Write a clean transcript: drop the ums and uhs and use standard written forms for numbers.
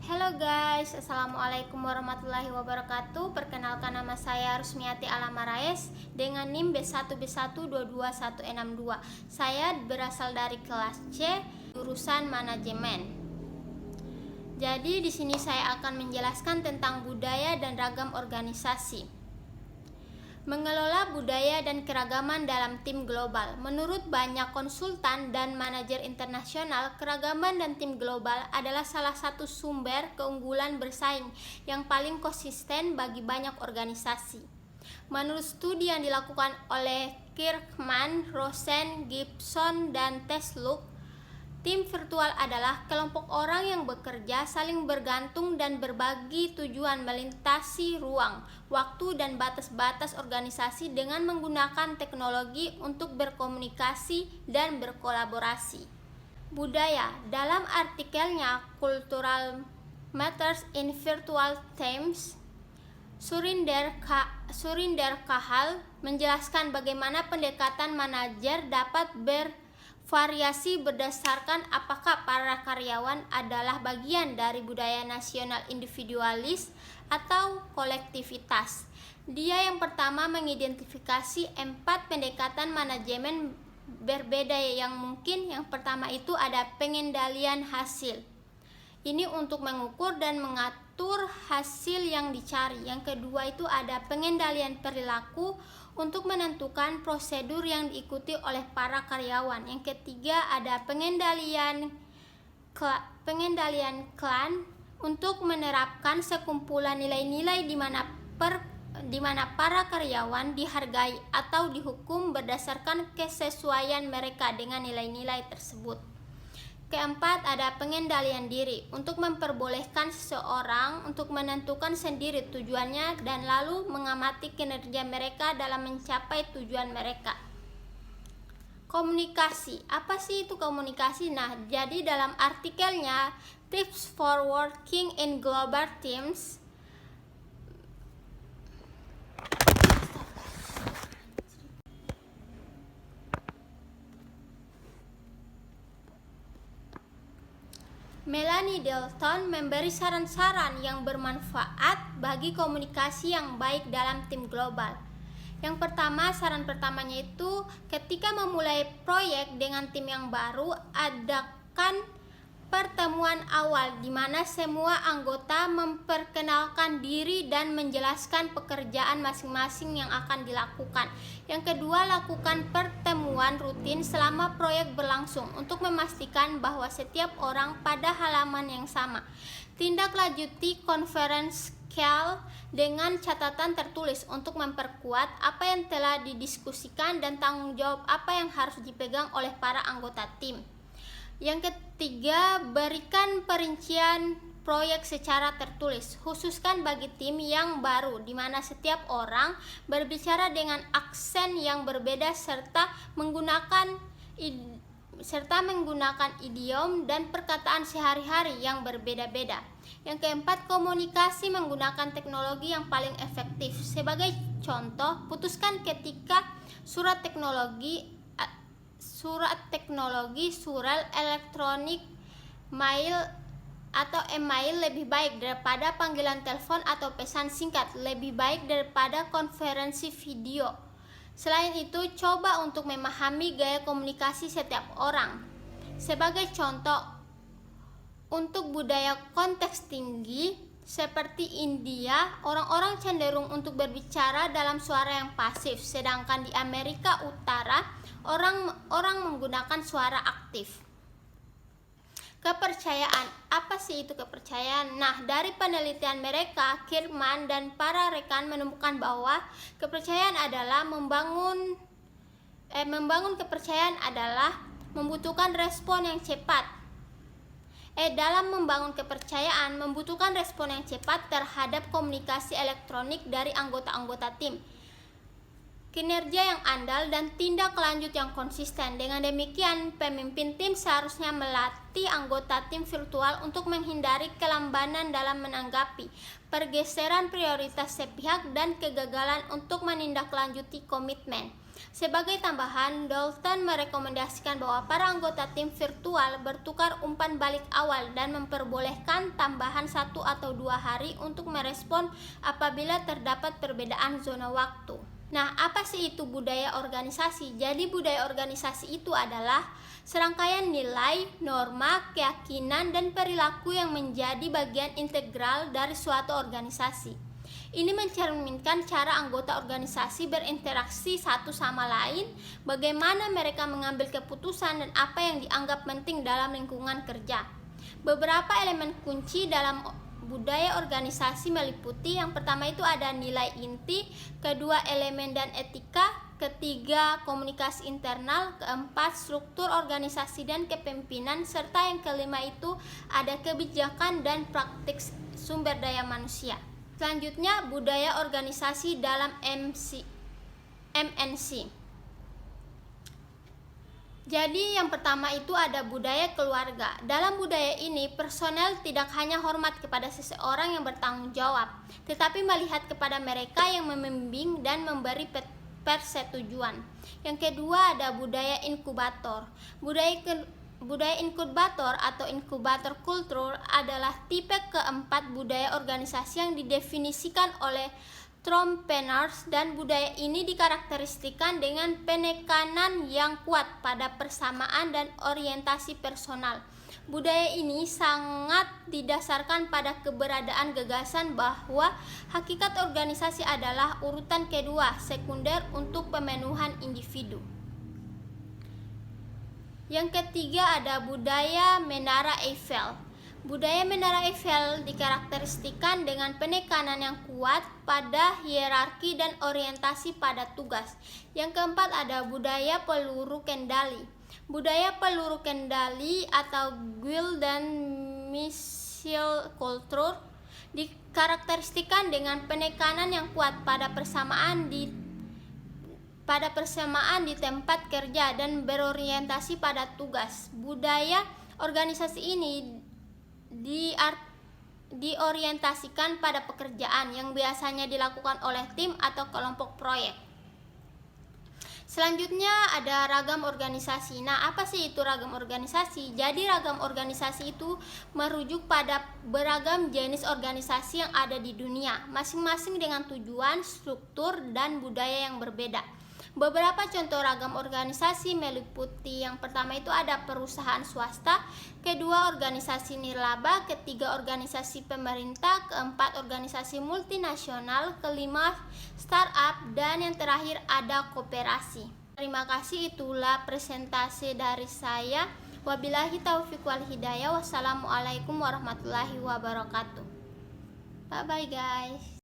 Halo guys, Assalamualaikum warahmatullahi wabarakatuh. Perkenalkan, nama saya Rusmiati Alamaraes dengan NIM B1B1222162. Saya berasal dari kelas C, jurusan manajemen. Jadi di sini saya akan menjelaskan tentang budaya dan ragam organisasi. Mengelola budaya dan keragaman dalam tim global. Menurut banyak konsultan dan manajer internasional, keragaman dan tim global adalah salah satu sumber keunggulan bersaing yang paling konsisten bagi banyak organisasi. Menurut studi yang dilakukan oleh Kirkman, Rosen, Gibson, dan Tesluk, tim virtual adalah kelompok orang yang bekerja saling bergantung dan berbagi tujuan melintasi ruang, waktu, dan batas-batas organisasi dengan menggunakan teknologi untuk berkomunikasi dan berkolaborasi. Budaya, dalam artikelnya Cultural Matters in Virtual Teams, Surinder Kahal menjelaskan bagaimana pendekatan manajer dapat bervariasi berdasarkan apakah para karyawan adalah bagian dari budaya nasional individualis atau kolektivitas. Dia yang pertama mengidentifikasi 4 pendekatan manajemen berbeda yang mungkin. Yang pertama itu ada pengendalian hasil. Ini untuk mengukur dan mengatur hasil yang dicari. Yang kedua itu ada pengendalian perilaku untuk menentukan prosedur yang diikuti oleh para karyawan. Yang ketiga ada pengendalian klan untuk menerapkan sekumpulan nilai-nilai di mana para karyawan dihargai atau dihukum berdasarkan kesesuaian mereka dengan nilai-nilai tersebut. Keempat, ada pengendalian diri untuk memperbolehkan seseorang untuk menentukan sendiri tujuannya dan lalu mengamati kinerja mereka dalam mencapai tujuan mereka. Komunikasi, apa sih itu komunikasi? Nah, jadi dalam artikelnya Tips for Working in Global Teams, Melanie Delton memberi saran-saran yang bermanfaat bagi komunikasi yang baik dalam tim global. Yang pertama, saran pertamanya itu ketika memulai proyek dengan tim yang baru, adakan pertemuan awal di mana semua anggota memperkenalkan diri dan menjelaskan pekerjaan masing-masing yang akan dilakukan. Yang kedua, lakukan pertemuan rutin selama proyek berlangsung untuk memastikan bahwa setiap orang pada halaman yang sama. Tindak lanjuti conference call dengan catatan tertulis untuk memperkuat apa yang telah didiskusikan dan tanggung jawab apa yang harus dipegang oleh para anggota tim. Yang ketiga, berikan perincian proyek secara tertulis, khususkan bagi tim yang baru, di mana setiap orang berbicara dengan aksen yang berbeda serta menggunakan idiom dan perkataan sehari-hari yang berbeda-beda. Yang keempat, komunikasi menggunakan teknologi yang paling efektif. Sebagai contoh, putuskan ketika surat elektronik, mail atau email lebih baik daripada panggilan telepon atau pesan singkat, lebih baik daripada konferensi video. Selain itu, coba untuk memahami gaya komunikasi setiap orang. Sebagai contoh, untuk budaya konteks tinggi seperti India, orang-orang cenderung untuk berbicara dalam suara yang pasif, sedangkan di Amerika Utara orang menggunakan suara aktif. Kepercayaan, apa sih itu kepercayaan? Nah, dari penelitian mereka, Kirkman dan para rekan menemukan bahwa kepercayaan adalah membangun kepercayaan adalah membutuhkan respon yang cepat. Dalam membangun kepercayaan membutuhkan respon yang cepat terhadap komunikasi elektronik dari anggota-anggota tim. kinerja yang andal, dan tindak lanjut yang konsisten. Dengan demikian, pemimpin tim seharusnya melatih anggota tim virtual untuk menghindari kelambanan dalam menanggapi, pergeseran prioritas sepihak, dan kegagalan untuk menindaklanjuti komitmen. Sebagai tambahan, Dalton merekomendasikan bahwa para anggota tim virtual bertukar umpan balik awal dan memperbolehkan tambahan 1 atau 2 hari untuk merespon apabila terdapat perbedaan zona waktu. Nah, apa sih itu budaya organisasi? Jadi budaya organisasi itu adalah serangkaian nilai, norma, keyakinan, dan perilaku yang menjadi bagian integral dari suatu organisasi. Ini mencerminkan cara anggota organisasi berinteraksi satu sama lain, bagaimana mereka mengambil keputusan, dan apa yang dianggap penting dalam lingkungan kerja. Beberapa elemen kunci dalam budaya organisasi meliputi, yang pertama itu ada nilai inti, kedua elemen dan etika, ketiga komunikasi internal, keempat struktur organisasi dan kepemimpinan, serta yang kelima itu ada kebijakan dan praktik sumber daya manusia. Selanjutnya, budaya organisasi dalam MNC. Jadi yang pertama itu ada budaya keluarga. Dalam budaya ini, personel tidak hanya hormat kepada seseorang yang bertanggung jawab, tetapi melihat kepada mereka yang membimbing dan memberi persetujuan. Yang kedua ada budaya inkubator. Budaya inkubator atau inkubator kultur adalah tipe keempat budaya organisasi yang didefinisikan oleh Trompeners, dan budaya ini dikarakteristikan dengan penekanan yang kuat pada persamaan dan orientasi personal. Budaya ini sangat didasarkan pada keberadaan gagasan bahwa hakikat organisasi adalah urutan kedua, sekunder untuk pemenuhan individu. Yang ketiga ada budaya Menara Eiffel. Budaya Menara Eiffel dikarakteristikan dengan penekanan yang kuat pada hierarki dan orientasi pada tugas. Yang keempat ada budaya peluru kendali. Budaya peluru kendali atau guild dan missile culture dikarakteristikan dengan penekanan yang kuat pada persamaan di tempat kerja dan berorientasi pada tugas. Budaya organisasi ini diorientasikan pada pekerjaan yang biasanya dilakukan oleh tim atau kelompok proyek. Selanjutnya ada ragam organisasi. Nah, apa sih itu ragam organisasi? Jadi ragam organisasi itu merujuk pada beragam jenis organisasi yang ada di dunia, masing-masing dengan tujuan, struktur, dan budaya yang berbeda. Beberapa contoh ragam organisasi meliputi, yang pertama itu ada perusahaan swasta, kedua organisasi nirlaba, ketiga organisasi pemerintah, keempat organisasi multinasional, kelima startup, dan yang terakhir ada koperasi. Terima kasih, itulah presentasi dari saya. Wabillahi taufiq wal hidayah. Wassalamualaikum warahmatullahi wabarakatuh. Bye bye guys.